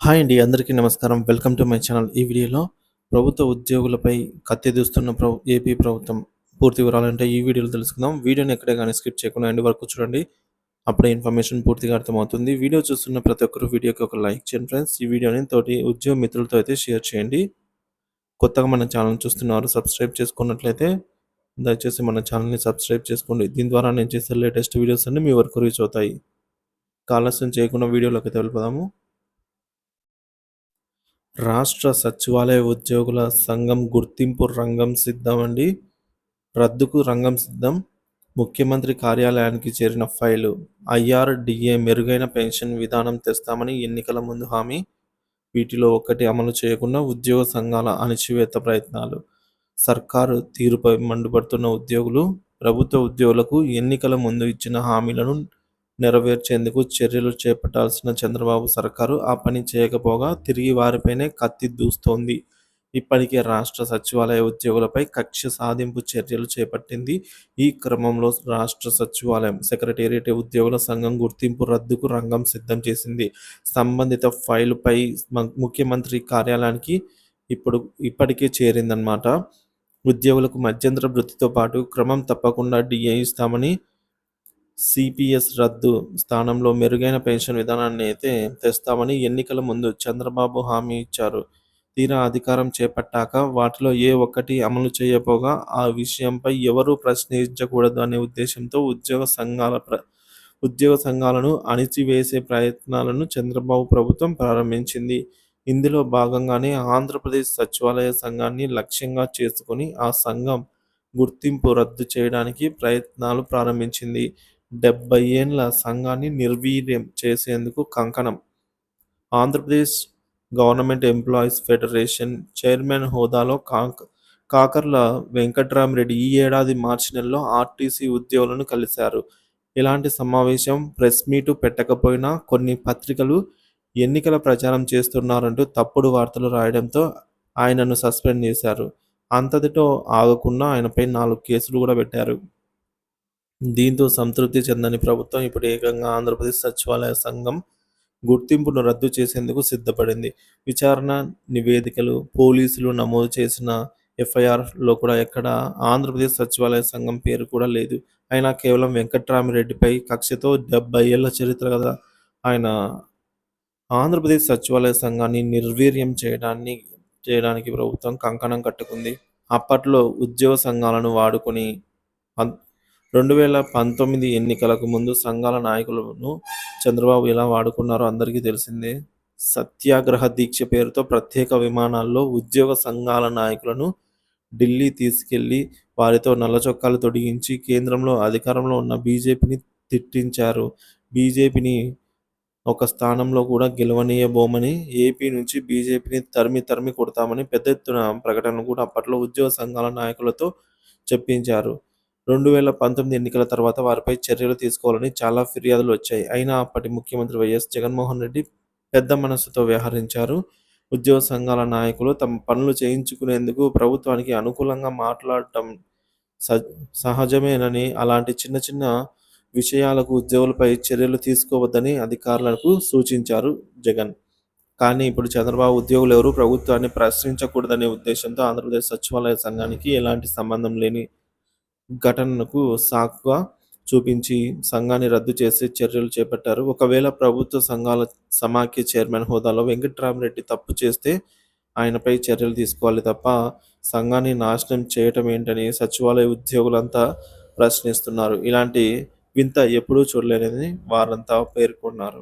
Hi అండి. అందరికీ నమస్కారం. Welcome to my channel. ఈ వీడియోలో ప్రభుత్వ ఉద్యోగులపై కత్తిదూస్తున్న ఏపీ ప్రభుత్వం పూర్తి వివరాలంటే ఈ వీడియోలో తెలుసుకుందాం. వీడియోని ఎక్కడే గానీ స్కిప్ చేయకుండా ఎండ్ వరకు చూడండి. అప్పుడే ఇన్ఫర్మేషన్ పూర్తిగా అర్థమవుతుంది. వీడియో చూస్తున్న ప్రతి ఒక్కరు వీడియోకి ఒక లైక్ చేయండి ఫ్రెండ్స్. ఈ వీడియోని తోటి ఉద్యోగ మిత్రులతో అయితే షేర్ చేయండి. కొత్తగా మన ఛానల్ చూస్తున్నారు సబ్స్క్రైబ్ చేసుకున్నట్లయితే దయచేసి మన ఛానల్ని సబ్స్క్రైబ్ చేసుకోండి. దీని ద్వారా నేను చేసే లేటెస్ట్ వీడియోస్ అన్ని మీ వరకు రీచ్ అవుతాయి. ఆలస్యం చేయకుండా వీడియోలోకి అయితే వెళ్ళిపోదాము. రాష్ట్ర సచివాలయ ఉద్యోగుల సంఘం గుర్తింపు రంగం సిద్ధమండి. రద్దుకు రంగం సిద్ధం. ముఖ్యమంత్రి కార్యాలయానికి చేరిన ఫైలు. ఐఆర్‌డీఏ మెరుగైన పెన్షన్ విధానం తెస్తామని ఎన్నికల ముందు హామీ. వీటిలో ఒక్కటి అమలు చేయకుండా ఉద్యోగ సంఘాల అణచివేత ప్రయత్నాలు. సర్కారు తీరుపై మండిపడుతున్న ఉద్యోగులు, ప్రభుత్వ ఉద్యోగులకు ఎన్నికల ముందు ఇచ్చిన హామీలను నెరవేర్చేందుకు చర్యలు చేపట్టాల్సిన చంద్రబాబు సర్కారు ఆ పని చేయకపోగా తిరిగి వారిపైనే కత్తి దూస్తోంది. ఇప్పటికే రాష్ట్ర సచివాలయ ఉద్యోగులపై కక్ష సాధింపు చర్యలు చేపట్టింది. ఈ క్రమంలో రాష్ట్ర సచివాలయం సెక్రటేరియట్ ఉద్యోగుల సంఘం గుర్తింపు రద్దుకు రంగం సిద్ధం చేసింది. సంబంధిత ఫైలుపై ముఖ్యమంత్రి కార్యాలయానికి ఇప్పటికే చేరిందన్నమాట. ఉద్యోగులకు మధ్యంతర వృత్తితో పాటు క్రమం తప్పకుండా డిఏ ఇస్తామని, సిపిఎస్ రద్దు స్థానంలో మెరుగైన పెన్షన్ విధానాన్ని అయితే తెస్తామని ఎన్నికల ముందు చంద్రబాబు హామీ ఇచ్చారు. తీరా అధికారం చేపట్టాక వాటిలో ఏ ఒక్కటి అమలు చేయకపోగా ఆ విషయంపై ఎవరూ ప్రశ్నించకూడదు అనే ఉద్దేశంతో ఉద్యోగ సంఘాలను అణిచివేసే ప్రయత్నాలను చంద్రబాబు ప్రభుత్వం ప్రారంభించింది. ఇందులో భాగంగానే ఆంధ్రప్రదేశ్ సచివాలయ సంఘాన్ని లక్ష్యంగా చేసుకుని ఆ సంఘం గుర్తింపు రద్దు చేయడానికి ప్రయత్నాలు ప్రారంభించింది. 70 ఏళ్ల సంఘాన్ని నిర్వీర్యం చేసేందుకు కంకణం. Andhra Pradesh government employees federation chairman హోదాలో కాకర్ల వెంకట్రామరెడ్డి ఈ ఏడాది మార్చి నెలలో ఆర్టీసీ ఉద్యోగులను కలిశారు. ఇలాంటి సమావేశం, ప్రెస్ మీటు పెట్టకపోయినా కొన్ని పత్రికలు ఎన్నికల ప్రచారం చేస్తున్నారంటూ తప్పుడు వార్తలు రాయడంతో ఆయనను సస్పెండ్ చేశారు. అంతటితో ఆగకుండా ఆయనపై 4 కేసులు కూడా పెట్టారు. దీంతో సంతృప్తి చెందని ప్రభుత్వం ఇప్పుడు ఏకంగా ఆంధ్రప్రదేశ్ సచివాలయ సంఘం గుర్తింపును రద్దు చేసేందుకు సిద్ధపడింది. విచారణ నివేదికలు, పోలీసులు నమోదు చేసిన ఎఫ్ఐఆర్‌లో కూడా ఎక్కడ ఆంధ్రప్రదేశ్ సచివాలయ సంఘం పేరు కూడా లేదు. అయినా కేవలం వెంకట్రామిరెడ్డిపై కక్షతో 70 ఏళ్ల చరిత్ర గల ఆయన ఆంధ్రప్రదేశ్ సచివాలయ సంఘాన్ని నిర్వీర్యం చేయడానికి ప్రభుత్వం కంకణం కట్టుకుంది. అప్పట్లో ఉద్యోగ సంఘాలను వాడుకొని 2019 ఎన్నికలకు ముందు సంఘాల నాయకులను చంద్రబాబు ఎలా వాడుకున్నారో అందరికీ తెలిసిందే. సత్యాగ్రహ దీక్ష పేరుతో ప్రత్యేక విమానాల్లో ఉద్యోగ సంఘాల నాయకులను ఢిల్లీ తీసుకెళ్లి వారితో నల్లచొక్కాలు తొడిగించి కేంద్రంలో అధికారంలో ఉన్న బీజేపీని తిట్టించారు. బీజేపీని ఒక స్థానంలో కూడా గెలవనీయబోమని, ఏపీ నుంచి బీజేపీని తరిమి కొడతామని పెద్ద ఎత్తున ప్రకటనలు కూడా అప్పట్లో ఉద్యోగ సంఘాల నాయకులతో చెప్పించారు. 2019 ఎన్నికల తర్వాత వారిపై చర్యలు తీసుకోవాలని చాలా ఫిర్యాదులు వచ్చాయి. అయినా అప్పటి ముఖ్యమంత్రి వైఎస్ జగన్మోహన్ రెడ్డి పెద్ద మనసుతో వ్యవహరించారు. ఉద్యోగ సంఘాల నాయకులు తమ పనులు చేయించుకునేందుకు ప్రభుత్వానికి అనుకూలంగా మాట్లాడటం సహజమేనని, అలాంటి చిన్న చిన్న విషయాలకు ఉద్యోగులపై చర్యలు తీసుకోవద్దని అధికారులకు సూచించారు జగన్. కానీ ఇప్పుడు చంద్రబాబు ఉద్యోగులు ఎవరూ ప్రభుత్వాన్ని ప్రశ్నించకూడదనే ఉద్దేశంతో ఆంధ్రప్రదేశ్ సచివాలయ సంఘానికి ఎలాంటి సంబంధం లేని ఘటనకు సాకుగా చూపించి సంఘాన్ని రద్దు చేసే చర్యలు చేపట్టారు. ఒకవేళ ప్రభుత్వ సంఘాల సమాఖ్య చైర్మన్ హోదాలో వెంకట్రామరెడ్డి తప్పు చేస్తే ఆయనపై చర్యలు తీసుకోవాలి తప్ప సంఘాన్ని నాశనం చేయటం ఏంటని సచివాలయ ఉద్యోగులంతా ప్రశ్నిస్తున్నారు. ఇలాంటి వింత ఎప్పుడూ చూడలేదని వారంతా పేర్కొన్నారు.